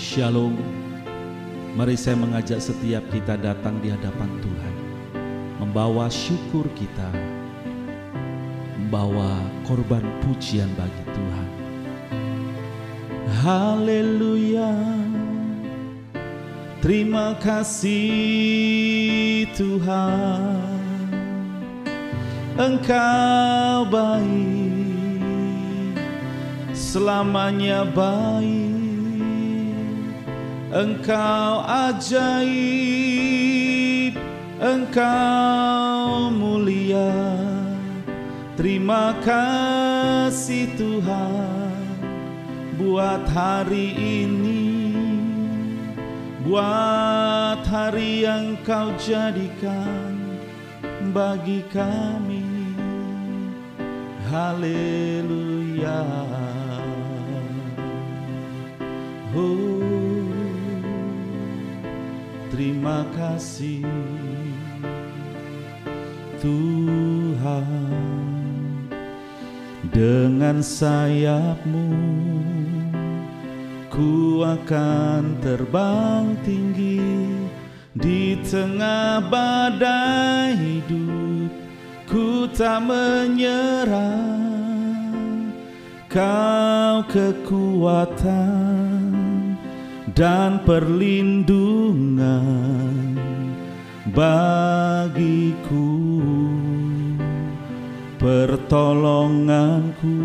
Shalom. Mari saya mengajak setiap kita datang di hadapan Tuhan, membawa syukur kita, membawa korban pujian bagi Tuhan. Haleluya. Terima kasih Tuhan, Engkau baik, selamanya baik. Engkau ajaib, Engkau mulia. Terima kasih Tuhan buat hari ini, buat hari yang Kau jadikan bagi kami. Haleluya. Terima kasih Tuhan. Dengan sayap-Mu ku akan terbang tinggi di tengah badai hidup. Ku tak menyerah, Kau kekuatan dan perlindungan bagiku, pertolonganku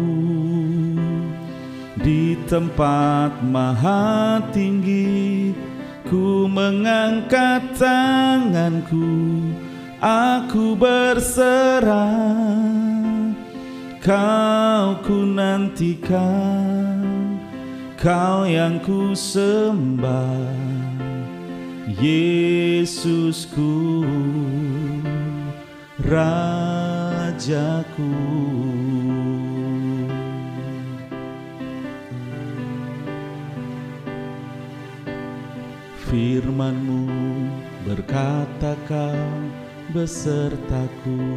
di tempat maha tinggi. Ku mengangkat tanganku, aku berserah. Kau ku nantikan, Kau yang ku sembah, Yesusku, Rajaku. Firman-Mu berkata Kau besertaku,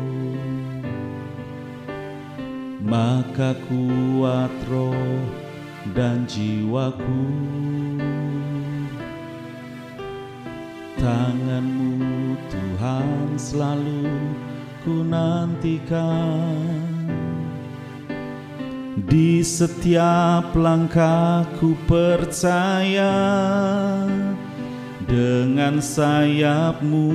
maka kuat roh dan jiwaku. Tangan-Mu Tuhan selalu ku nantikan, di setiap langkahku percaya. Dengan sayap-Mu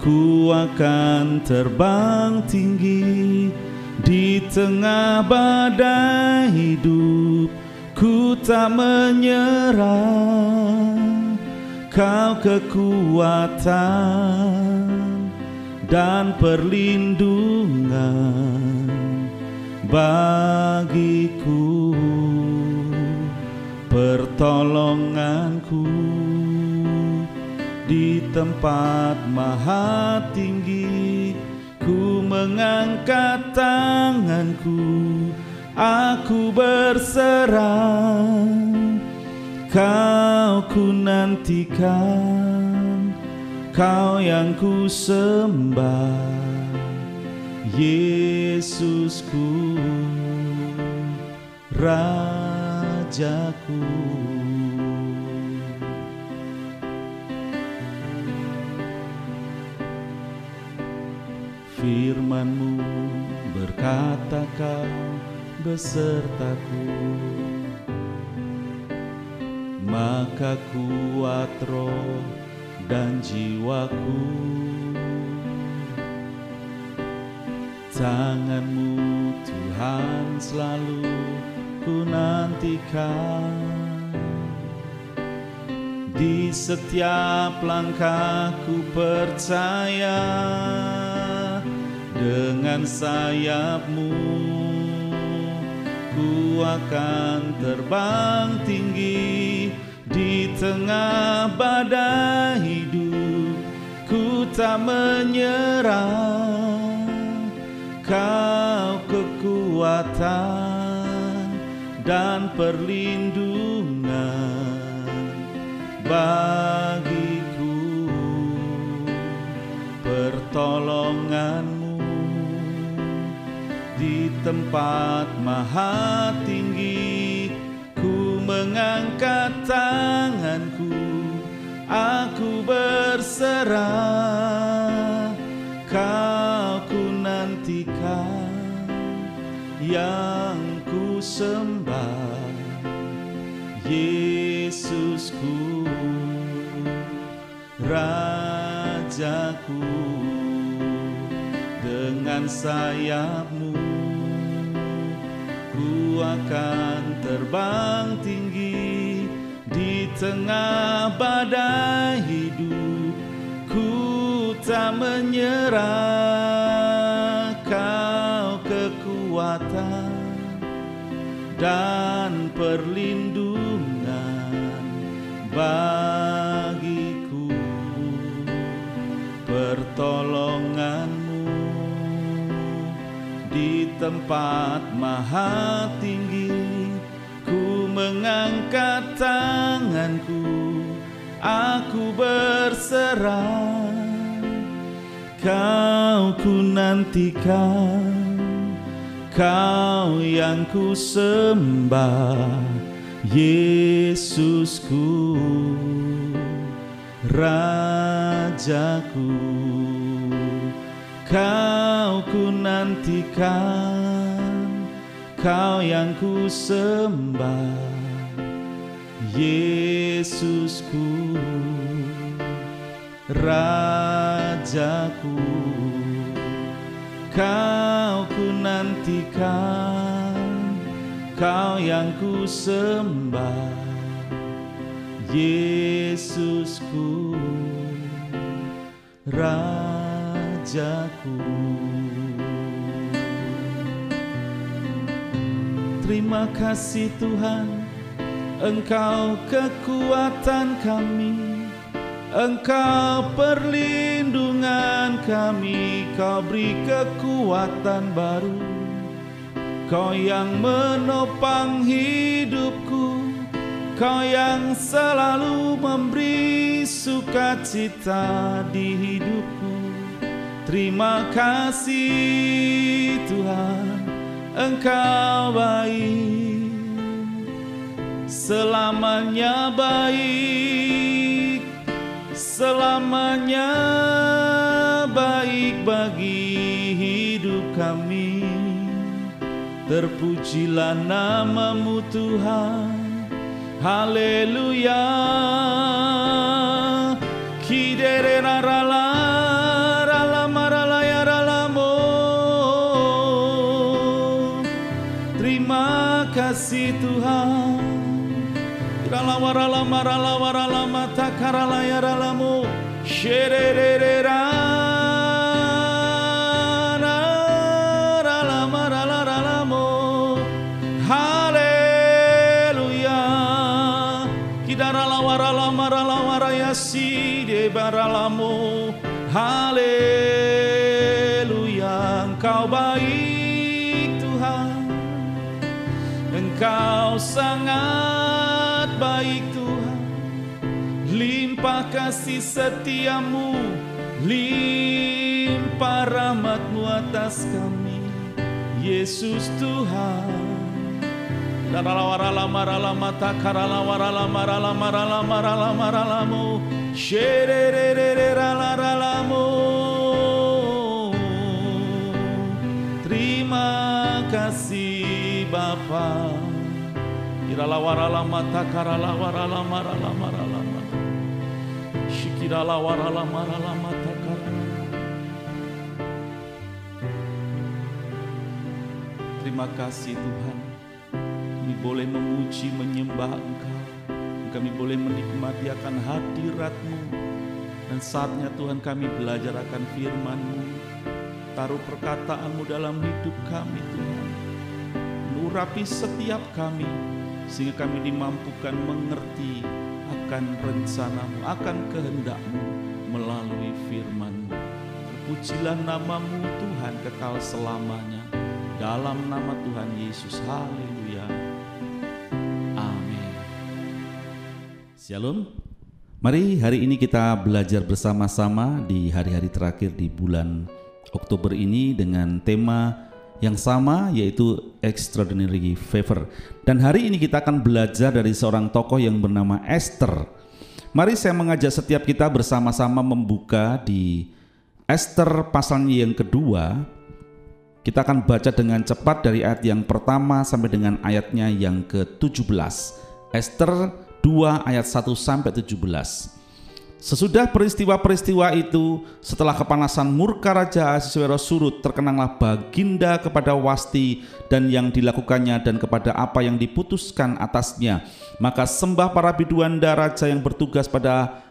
ku akan terbang tinggi di tengah badai hidup. Ku tak menyerah, Kau kekuatan dan perlindungan bagiku, pertolonganku di tempat maha tinggi. Ku mengangkat tanganku, aku berserah. Kau ku nantikan, Kau yang ku sembah, Yesusku, Rajaku. Firman-Mu berkata Kau besertaku, maka kuat roh dan jiwaku. Tangan-Mu Tuhan selalu ku nantikan, di setiap langkahku percaya. Dengan sayap-Mu ku akan terbang tinggi di tengah badai hidup. Ku tak menyerah, Kau kekuatan dan perlindungan bagiku, pertolongan-Mu di tempat maha tinggi. Ku mengangkat tanganku, aku berserah. Kau ku nantikan, yang ku sembah, Yesusku, Rajaku. Dengan sayap-Mu ku akan terbang tinggi di tengah badai hidup. Ku tak menyerah, Kau kekuatan dan perlindungan bagiku. Pertolongan-Mu di tempat maha tinggi. Ku mengangkat tanganku, aku berserah. Kau ku nantikan, Kau yang ku sembah, Yesusku, Rajaku. Kau ku nantikan, Kau yang ku sembah, Yesusku, Rajaku. Kau ku nantikan, Kau yang ku sembah, Yesusku, Rajaku. Terima kasih Tuhan, Engkau kekuatan kami, Engkau perlindungan kami. Kau beri kekuatan baru, Kau yang menopang hidupku, Kau yang selalu memberi sukacita di hidupku. Terima kasih Tuhan, Engkau baik, selamanya baik, selamanya baik bagi hidup kami. Terpujilah nama-Mu Tuhan, haleluya. Terima kasih Tuhan. Haleluya, Engkau baik Tuhan, Engkau sangat baik Tuhan. Limpah kasih setia-Mu, limpah rahmat-Mu atas kami, Yesus Tuhan. Terima kasih Bapa. Terima kasih Tuhan, kami boleh memuji menyembah Engkau, kami boleh menikmati akan hadirat-Mu. Dan saatnya Tuhan kami belajar akan firman-Mu. Taruh perkataan-Mu dalam hidup kami Tuhan, urapi setiap kami, sehingga kami dimampukan mengerti akan rencana-Mu, akan kehendak-Mu melalui firman-Mu. Terpujilah nama-Mu Tuhan kekal selamanya, dalam nama Tuhan Yesus, haleluya, amin. Shalom. Mari hari ini kita belajar bersama-sama di hari-hari terakhir di bulan Oktober ini dengan tema yang sama, yaitu extraordinary favor. Dan hari ini kita akan belajar dari seorang tokoh yang bernama Esther. Mari saya mengajak setiap kita bersama-sama membuka di Esther pasalnya yang kedua. Kita akan baca dengan cepat dari ayat yang pertama sampai dengan ayatnya yang ke-17. Esther 2 ayat 1 sampai 17. Sesudah peristiwa-peristiwa itu, setelah kepanasan murka Raja Ahasuerus surut, terkenanglah Baginda kepada Wasti dan yang dilakukannya dan kepada apa yang diputuskan atasnya. Maka sembah para biduanda raja yang bertugas pada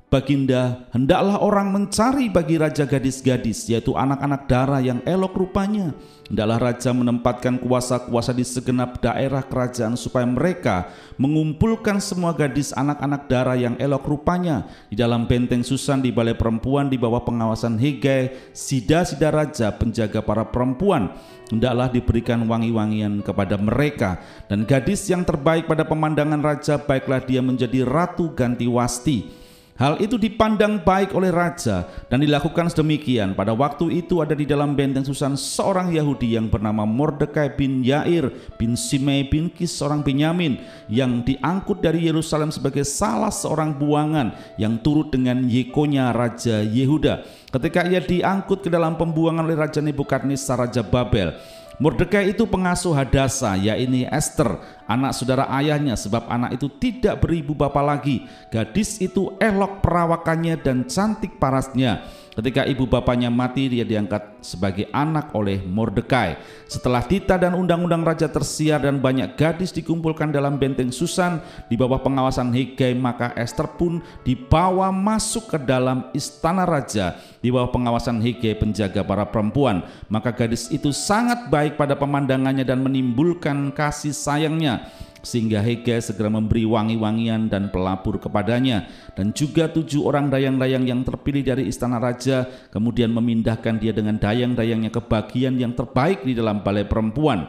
Baginda, hendaklah orang mencari bagi raja gadis-gadis, yaitu anak-anak dara yang elok rupanya. Hendaklah raja menempatkan kuasa-kuasa di segenap daerah kerajaan supaya mereka mengumpulkan semua gadis anak-anak dara yang elok rupanya di dalam benteng Susan di balai perempuan di bawah pengawasan Hegai, sida-sida raja penjaga para perempuan. Hendaklah diberikan wangi-wangian kepada mereka, dan gadis yang terbaik pada pemandangan raja baiklah dia menjadi ratu ganti Wasti. Hal itu dipandang baik oleh raja dan dilakukan sedemikian. Pada waktu itu ada di dalam benteng Susan seorang Yahudi yang bernama Mordekai bin Yair bin Simei bin Kis seorang Benyamin, yang diangkut dari Yerusalem sebagai salah seorang buangan yang turut dengan Yekonya raja Yehuda. Ketika ia diangkut ke dalam pembuangan oleh Raja Nebukadnezar raja Babel, Mordekai itu pengasuh Hadasa, yaitu Esther, anak saudara ayahnya, sebab anak itu tidak beribu bapa lagi. Gadis itu elok perawakannya dan cantik parasnya. Ketika ibu bapanya mati, dia diangkat sebagai anak oleh Mordekai. Setelah titah dan undang-undang raja tersiar dan banyak gadis dikumpulkan dalam benteng Susan di bawah pengawasan Hegai, maka Esther pun dibawa masuk ke dalam istana raja di bawah pengawasan Hegai penjaga para perempuan. Maka gadis itu sangat baik pada pemandangannya dan menimbulkan kasih sayangnya, sehingga Hegai segera memberi wangi-wangian dan pelabur kepadanya, dan juga 7 orang dayang-dayang yang terpilih dari istana raja, kemudian memindahkan dia dengan dayang-dayangnya ke bagian yang terbaik di dalam balai perempuan.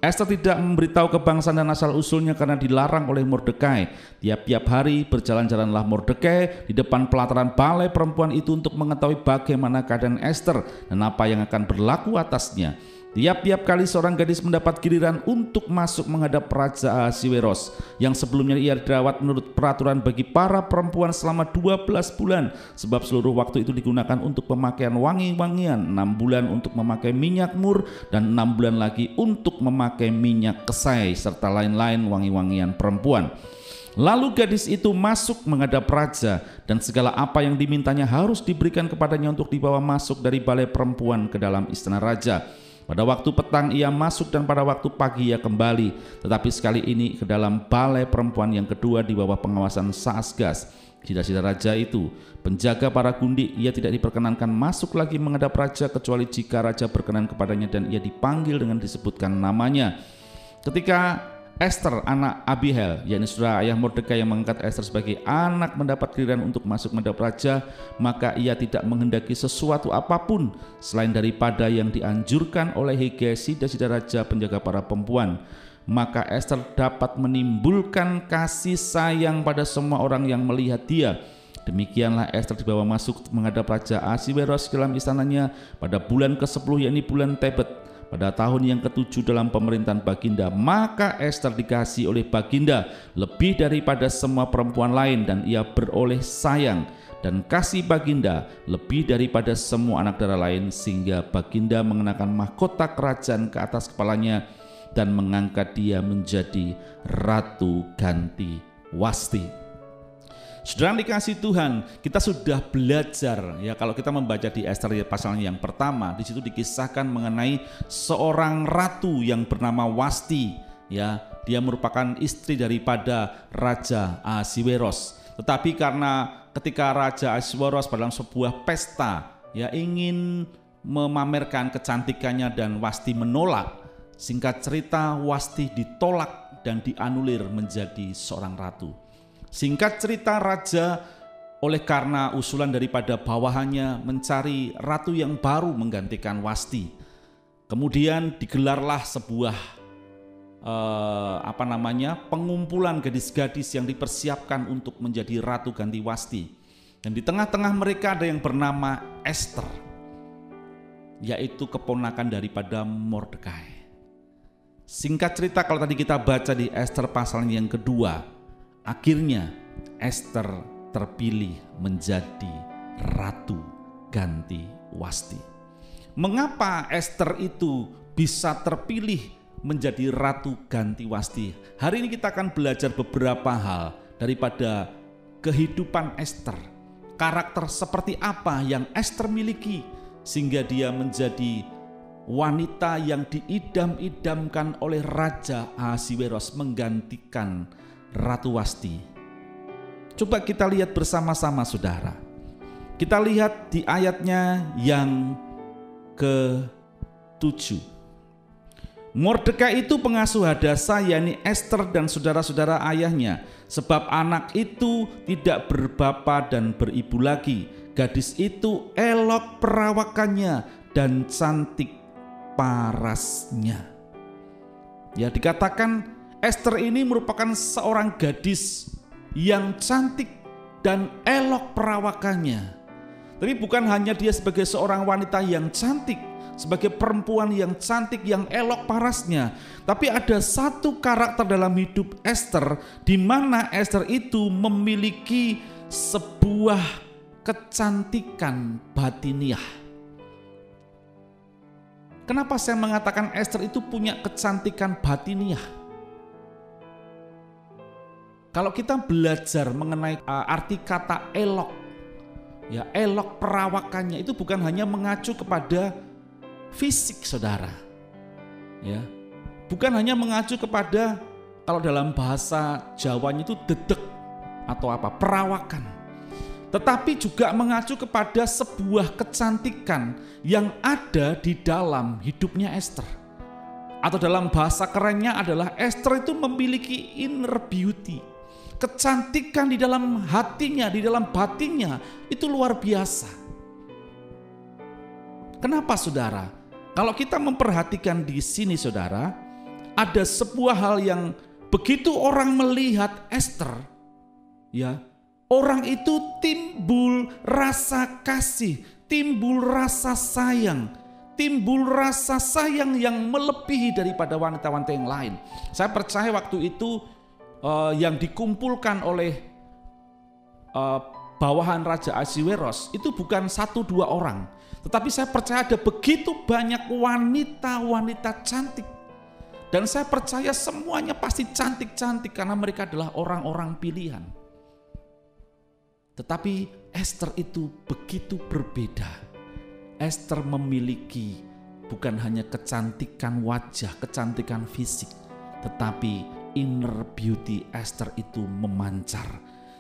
Esther tidak memberitahu kebangsaan dan asal-usulnya karena dilarang oleh Mordekai. Tiap-tiap hari berjalan-jalanlah Mordekai di depan pelataran balai perempuan itu untuk mengetahui bagaimana keadaan Esther dan apa yang akan berlaku atasnya. Tiap-tiap kali seorang gadis mendapat giliran untuk masuk menghadap Raja Ahasuerus, yang sebelumnya ia dirawat menurut peraturan bagi para perempuan selama 12 bulan, sebab seluruh waktu itu digunakan untuk pemakaian wangi-wangian, 6 bulan untuk memakai minyak mur, dan 6 bulan lagi untuk memakai minyak kesai, serta lain-lain wangi-wangian perempuan. Lalu gadis itu masuk menghadap raja, dan segala apa yang dimintanya harus diberikan kepadanya untuk dibawa masuk dari balai perempuan ke dalam istana raja. Pada waktu petang ia masuk dan pada waktu pagi ia kembali, tetapi sekali ini ke dalam balai perempuan yang kedua di bawah pengawasan Saasgas, sida-sida raja itu. Penjaga para gundik, ia tidak diperkenankan masuk lagi menghadap raja kecuali jika raja berkenan kepadanya dan ia dipanggil dengan disebutkan namanya. Ketika Esther anak Abihail, yakni saudara ayah Mordekai, yang mengangkat Esther sebagai anak, mendapat giliran untuk masuk menghadap raja, maka ia tidak menghendaki sesuatu apapun selain daripada yang dianjurkan oleh Hegai, sida-sida raja penjaga para perempuan. Maka Esther dapat menimbulkan kasih sayang pada semua orang yang melihat dia. Demikianlah Esther dibawa masuk menghadap Raja Ahasuerus ke dalam istananya pada bulan ke-10, yakni bulan Tebet, pada tahun yang ke-7 dalam pemerintahan Baginda. Maka Esther dikasihi oleh Baginda lebih daripada semua perempuan lain, dan ia beroleh sayang dan kasih Baginda lebih daripada semua anak dara lain, sehingga Baginda mengenakan mahkota kerajaan ke atas kepalanya dan mengangkat dia menjadi ratu ganti Wasti. Saudara dikasih Tuhan, kita sudah belajar ya, kalau kita membaca di Esther pasalnya yang pertama, di situ dikisahkan mengenai seorang ratu yang bernama Wasti ya. Dia merupakan istri daripada Raja Ahasuerus. Tetapi karena ketika Raja Ahasuerus dalam sebuah pesta ya ingin memamerkan kecantikannya dan Wasti menolak, singkat cerita Wasti ditolak dan dianulir menjadi seorang ratu. Singkat cerita, raja oleh karena usulan daripada bawahannya mencari ratu yang baru menggantikan Wasti. Kemudian digelarlah sebuah pengumpulan gadis-gadis yang dipersiapkan untuk menjadi ratu ganti Wasti. Dan di tengah-tengah mereka ada yang bernama Esther. yaitu keponakan daripada Mordekai. Singkat cerita, kalau tadi kita baca di Ester pasal yang kedua, akhirnya Ester terpilih menjadi ratu ganti Wasti. Mengapa Ester itu bisa terpilih menjadi ratu ganti Wasti? Hari ini kita akan belajar beberapa hal daripada kehidupan Ester. Karakter seperti apa yang Ester miliki sehingga dia menjadi wanita yang diidam-idamkan oleh Raja Ahasiweros menggantikan Ratu Wasti. Coba kita lihat bersama-sama saudara. Kita lihat di ayatnya yang ke-7. Mordekai itu pengasuh Hadasa, yakni Ester dan saudara-saudara ayahnya, sebab anak itu tidak berbapa dan beribu lagi. Gadis itu elok perawakannya dan cantik parasnya. Ya, dikatakan Ester ini merupakan seorang gadis yang cantik dan elok perawakannya. Tapi bukan hanya dia sebagai seorang wanita yang cantik, sebagai perempuan yang cantik, yang elok parasnya, tapi ada satu karakter dalam hidup Ester di mana Ester itu memiliki sebuah kecantikan batiniah. Kenapa saya mengatakan Ester itu punya kecantikan batiniah? Kalau kita belajar mengenai arti kata elok, ya elok perawakannya itu bukan hanya mengacu kepada fisik saudara, ya, bukan hanya mengacu kepada, kalau dalam bahasa Jawanya itu dedek atau apa, perawakan, tetapi juga mengacu kepada sebuah kecantikan yang ada di dalam hidupnya Ester. Atau dalam bahasa kerennya adalah Ester itu memiliki inner beauty, kecantikan di dalam hatinya, di dalam batinnya itu luar biasa. Kenapa saudara? Kalau kita memperhatikan di sini saudara, ada sebuah hal yang begitu orang melihat Ester, ya, orang itu timbul rasa kasih, timbul rasa sayang, timbul rasa sayang yang melebihi daripada wanita-wanita yang lain. Saya percaya waktu itu yang dikumpulkan oleh bawahan Raja Ahasiweros itu bukan 1-2 orang, tetapi saya percaya ada begitu banyak wanita-wanita cantik. Dan saya percaya semuanya pasti cantik-cantik karena mereka adalah orang-orang pilihan. Tetapi Ester itu begitu berbeda. Ester memiliki bukan hanya kecantikan wajah, kecantikan fisik, tetapi inner beauty Ester itu memancar.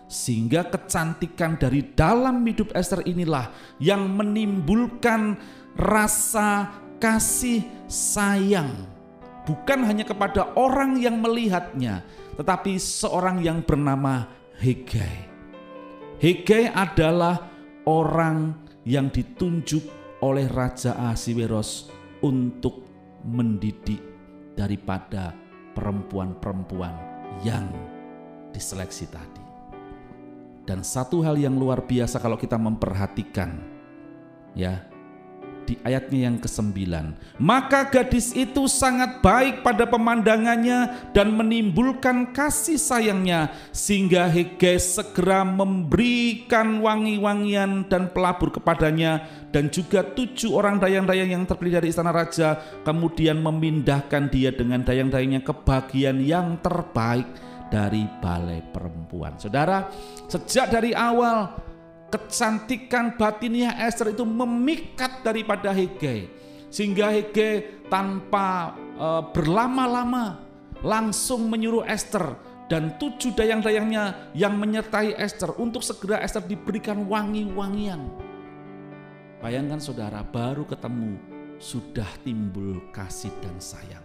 Sehingga kecantikan dari dalam hidup Ester inilah yang menimbulkan rasa kasih sayang. Bukan hanya kepada orang yang melihatnya, tetapi seorang yang bernama Hegai. Hegai adalah orang yang ditunjuk oleh Raja Ahasiweros untuk mendidik daripada perempuan-perempuan yang diseleksi tadi. Dan satu hal yang luar biasa kalau kita memperhatikan, ya, di ayatnya yang ke-9, maka gadis itu sangat baik pada pemandangannya dan menimbulkan kasih sayangnya, sehingga Hegai segera memberikan wangi-wangian dan pelabur kepadanya, dan juga 7 orang dayang-dayang yang terpilih dari istana raja, kemudian memindahkan dia dengan dayang-dayangnya ke bagian yang terbaik dari balai perempuan. Saudara, sejak dari awal kecantikan batiniah Ester itu memikat daripada Hegai, sehingga Hegai tanpa berlama-lama langsung menyuruh Ester dan 7 dayang-dayangnya yang menyertai Ester untuk segera Ester diberikan wangi-wangian. Bayangkan saudara, baru ketemu sudah timbul kasih dan sayang.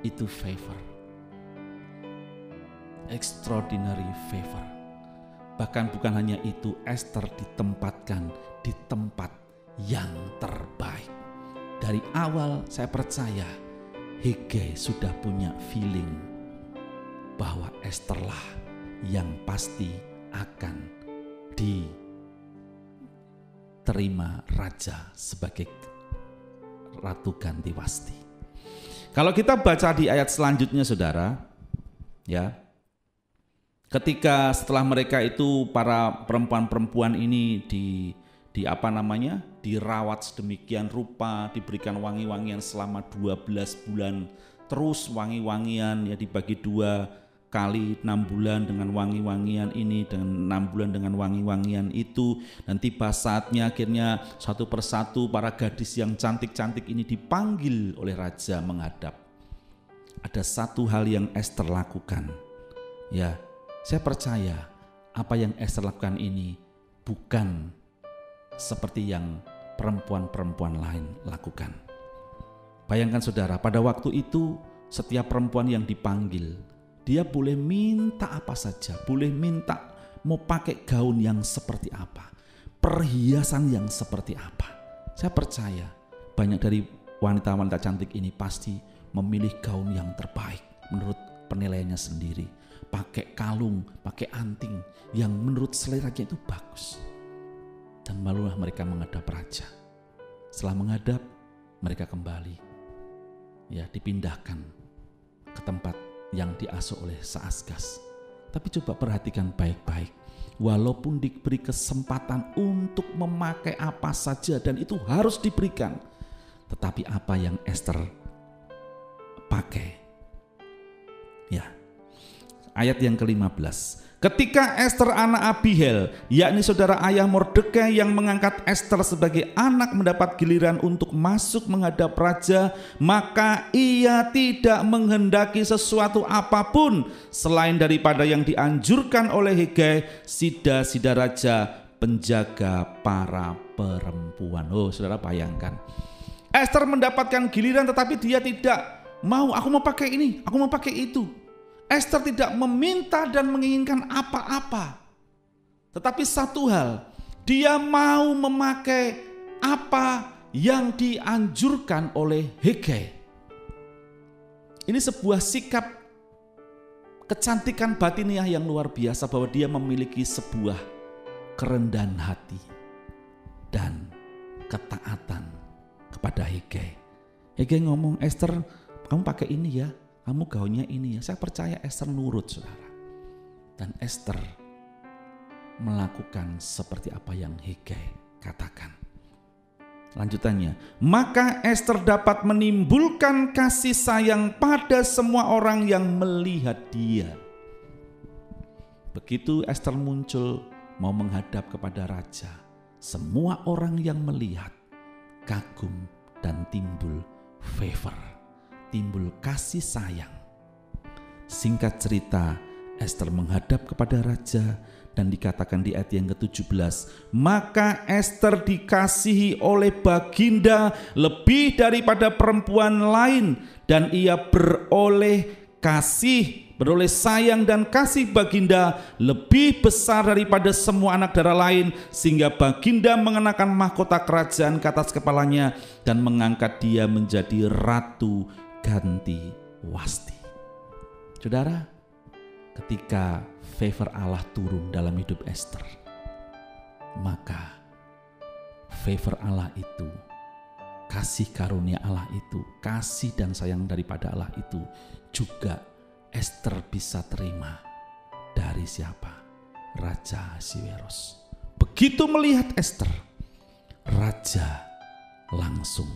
Itu favor, extraordinary favor. Bahkan bukan hanya itu, Ester ditempatkan di tempat yang terbaik. Dari awal saya percaya Hegai sudah punya feeling bahwa Esterlah yang pasti akan diterima raja sebagai Ratu Ganti Wasti. Kalau kita baca di ayat selanjutnya saudara, ya, ketika setelah mereka itu para perempuan-perempuan ini dirawat sedemikian rupa, diberikan wangi-wangian selama 12 bulan, terus wangi-wangian ya dibagi 2 kali 6 bulan dengan wangi-wangian ini, dengan 6 bulan dengan wangi-wangian itu, dan tiba saatnya akhirnya satu persatu para gadis yang cantik-cantik ini dipanggil oleh raja menghadap. Ada satu hal yang Esther lakukan. Ya, saya percaya apa yang Esther lakukan ini bukan seperti yang perempuan-perempuan lain lakukan. Bayangkan saudara, pada waktu itu setiap perempuan yang dipanggil, dia boleh minta apa saja, boleh minta mau pakai gaun yang seperti apa, perhiasan yang seperti apa. Saya percaya banyak dari wanita-wanita cantik ini pasti memilih gaun yang terbaik menurut penilaiannya sendiri. Pakai kalung, pakai anting yang menurut seleranya itu bagus. Dan malulah mereka menghadap raja. Setelah menghadap, mereka kembali, ya, dipindahkan ke tempat yang diasuh oleh Saasgas. Tapi coba perhatikan baik-baik. Walaupun diberi kesempatan untuk memakai apa saja dan itu harus diberikan, tetapi apa yang Esther pakai? Ya, ayat yang ke-15. Ketika Esther anak Abihail, yakni saudara ayah Mordekai yang mengangkat Esther sebagai anak, mendapat giliran untuk masuk menghadap raja, maka ia tidak menghendaki sesuatu apapun selain daripada yang dianjurkan oleh Hegai, sida-sida raja, penjaga para perempuan. Oh, saudara bayangkan. Esther mendapatkan giliran tetapi dia tidak mau, aku mau pakai ini, aku mau pakai itu. Esther tidak meminta dan menginginkan apa-apa. Tetapi satu hal, dia mau memakai apa yang dianjurkan oleh Hegai. Ini sebuah sikap kecantikan batiniah yang luar biasa, bahwa dia memiliki sebuah kerendahan hati dan ketaatan kepada Hegai. Hegai ngomong, Esther, kamu pakai ini ya, kamu gaunnya ini ya. Saya percaya Esther nurut saudara. Dan Esther melakukan seperti apa yang Hegai katakan. Lanjutannya, maka Esther dapat menimbulkan kasih sayang pada semua orang yang melihat dia. Begitu Esther muncul mau menghadap kepada raja, semua orang yang melihat kagum dan timbul favor, timbul kasih sayang. Singkat cerita, Esther menghadap kepada raja dan dikatakan di ayat yang ke-17, maka Esther dikasihi oleh baginda lebih daripada perempuan lain, dan ia beroleh sayang dan kasih baginda lebih besar daripada semua anak darah lain, sehingga baginda mengenakan mahkota kerajaan ke atas kepalanya dan mengangkat dia menjadi Ratu Ganti Wasti. Saudara, ketika favor Allah turun dalam hidup Esther, maka favor Allah itu, kasih karunia Allah itu, kasih dan sayang daripada Allah itu juga Esther bisa terima dari siapa? Raja Ahasiweros. Begitu melihat Esther, raja langsung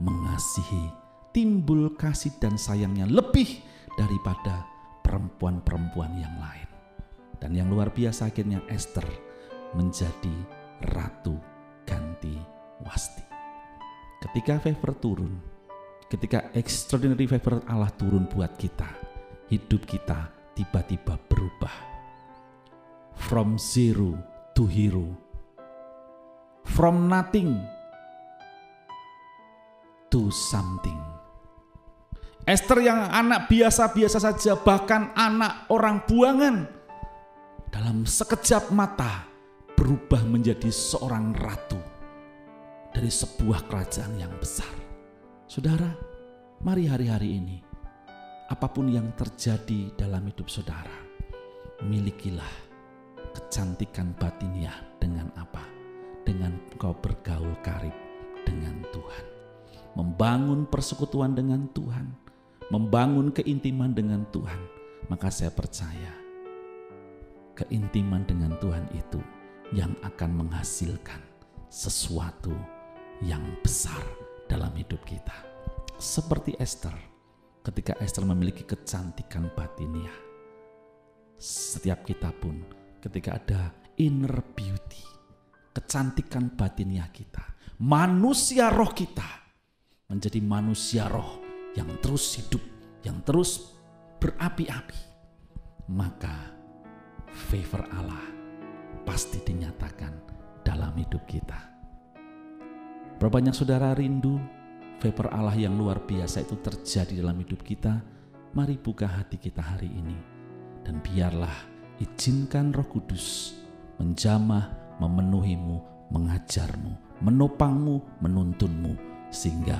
mengasihi, timbul kasih dan sayangnya lebih daripada perempuan-perempuan yang lain. Dan yang luar biasa, akhirnya Esther menjadi Ratu Ganti Wasti. Ketika favor turun, ketika extraordinary favor Allah turun buat kita, hidup kita tiba-tiba berubah. From zero to hero. From nothing to something. Esther yang anak biasa-biasa saja, bahkan anak orang buangan, dalam sekejap mata berubah menjadi seorang ratu dari sebuah kerajaan yang besar. Saudara, mari hari-hari ini, apapun yang terjadi dalam hidup saudara, milikilah kecantikan batiniah dengan apa? Dengan engkau bergaul karib dengan Tuhan. membangun persekutuan dengan Tuhan, membangun keintiman dengan Tuhan, maka saya percaya keintiman dengan Tuhan itu yang akan menghasilkan sesuatu yang besar dalam hidup kita. Seperti Esther, ketika Esther memiliki kecantikan batiniah, setiap kita pun ketika ada inner beauty, kecantikan batiniah kita, manusia roh kita menjadi manusia roh yang terus hidup, yang terus berapi-api, maka favor Allah pasti dinyatakan dalam hidup kita. Berapa banyak saudara rindu favor Allah yang luar biasa itu terjadi dalam hidup kita? Mari buka hati kita hari ini, dan biarlah izinkan Roh Kudus menjamah, memenuhimu, mengajarmu, menopangmu, menuntunmu, sehingga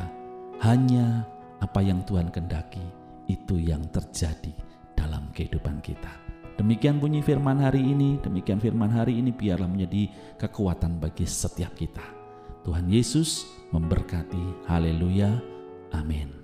hanya apa yang Tuhan kehendaki itu yang terjadi dalam kehidupan kita. Demikian bunyi firman hari ini, demikian firman hari ini, biarlah menjadi kekuatan bagi setiap kita. Tuhan Yesus memberkati. Haleluya. Amin.